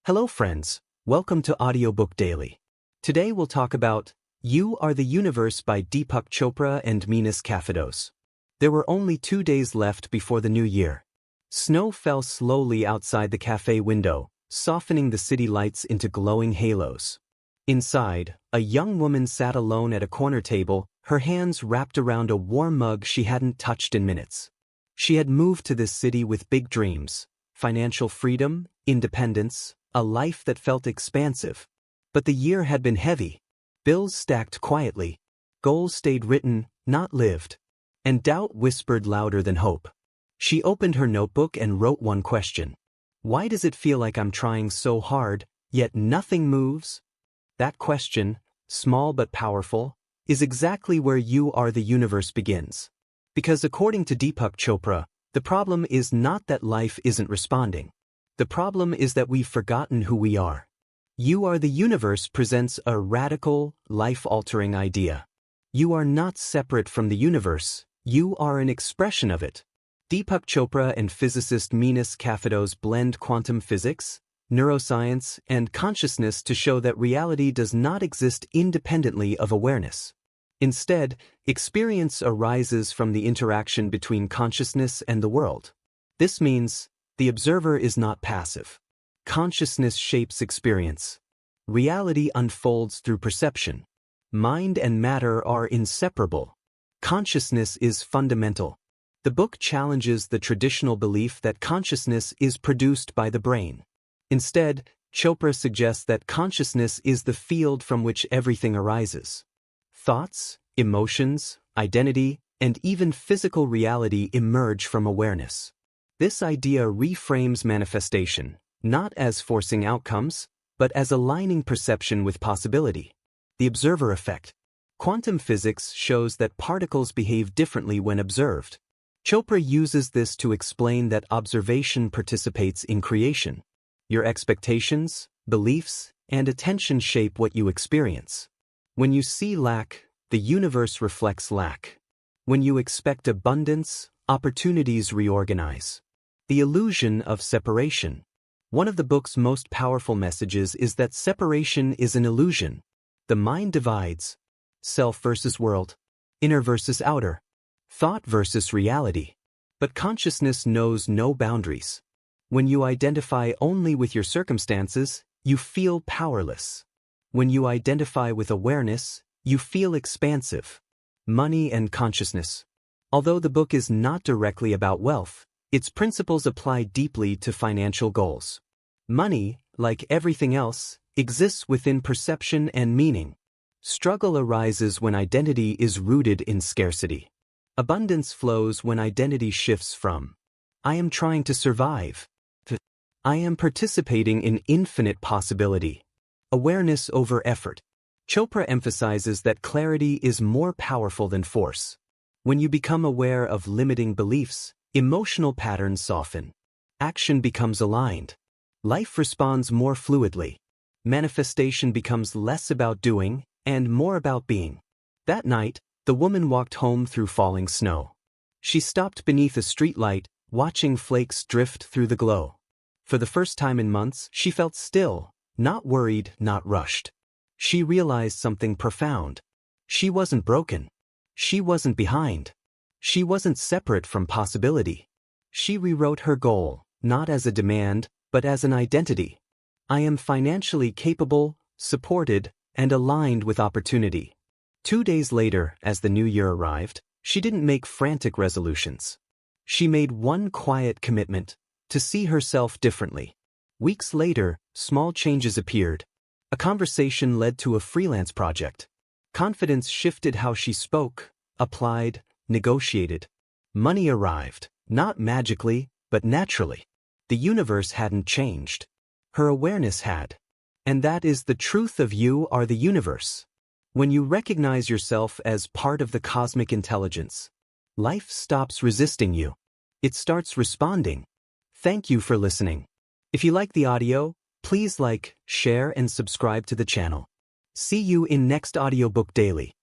Hello friends, welcome to Audiobook Daily. Today we'll talk about You Are the Universe by Deepak Chopra and Menas Kafatos. There were only 2 days left before the new year. Snow fell slowly outside the cafe window, softening the city lights into glowing halos. Inside, a young woman sat alone at a corner table, her hands wrapped around a warm mug she hadn't touched in minutes. She had moved to this city with big dreams, financial freedom, independence, a life that felt expansive. But the year had been heavy. Bills stacked quietly. Goals stayed written, not lived. And doubt whispered louder than hope. She opened her notebook and wrote one question. Why does it feel like I'm trying so hard, yet nothing moves? That question, small but powerful, is exactly where You Are the Universe begins. Because according to Deepak Chopra, the problem is not that life isn't responding. The problem is that we've forgotten who we are. You Are the Universe presents a radical, life-altering idea. You are not separate from the universe, you are an expression of it. Deepak Chopra and physicist Menas Kafatos blend quantum physics, neuroscience, and consciousness to show that reality does not exist independently of awareness. Instead, experience arises from the interaction between consciousness and the world. This means the observer is not passive. Consciousness shapes experience. Reality unfolds through perception. Mind and matter are inseparable. Consciousness is fundamental. The book challenges the traditional belief that consciousness is produced by the brain. Instead, Chopra suggests that consciousness is the field from which everything arises. Thoughts, emotions, identity, and even physical reality emerge from awareness. This idea reframes manifestation, not as forcing outcomes, but as aligning perception with possibility. The observer effect. Quantum physics shows that particles behave differently when observed. Chopra uses this to explain that observation participates in creation. Your expectations, beliefs, and attention shape what you experience. When you see lack, the universe reflects lack. When you expect abundance, opportunities reorganize. The illusion of separation. One of the book's most powerful messages is that separation is an illusion. The mind divides. Self versus world. Inner versus outer. Thought versus reality. But consciousness knows no boundaries. When you identify only with your circumstances, you feel powerless. When you identify with awareness, you feel expansive. Money and consciousness. Although the book is not directly about wealth, its principles apply deeply to financial goals. Money, like everything else, exists within perception and meaning. Struggle arises when identity is rooted in scarcity. Abundance flows when identity shifts from I am trying to survive to I am participating in infinite possibility. Awareness over effort. Chopra emphasizes that clarity is more powerful than force. When you become aware of limiting beliefs, emotional patterns soften. Action becomes aligned. Life responds more fluidly. Manifestation becomes less about doing and more about being. That night, the woman walked home through falling snow. She stopped beneath a streetlight, watching flakes drift through the glow. For the first time in months, she felt still, not worried, not rushed. She realized something profound. She wasn't broken. She wasn't behind. She wasn't separate from possibility. She rewrote her goal, not as a demand, but as an identity. I am financially capable, supported, and aligned with opportunity. 2 days later, as the new year arrived, she didn't make frantic resolutions. She made one quiet commitment, to see herself differently. Weeks later, small changes appeared. A conversation led to a freelance project. Confidence shifted how she spoke, applied, negotiated. Money arrived, not magically, but naturally. The universe hadn't changed. Her awareness had. And that is the truth of You Are the Universe. When you recognize yourself as part of the cosmic intelligence, life stops resisting you. It starts responding. Thank you for listening. If you like the audio, please like, share, and subscribe to the channel. See you in next Audiobook Daily.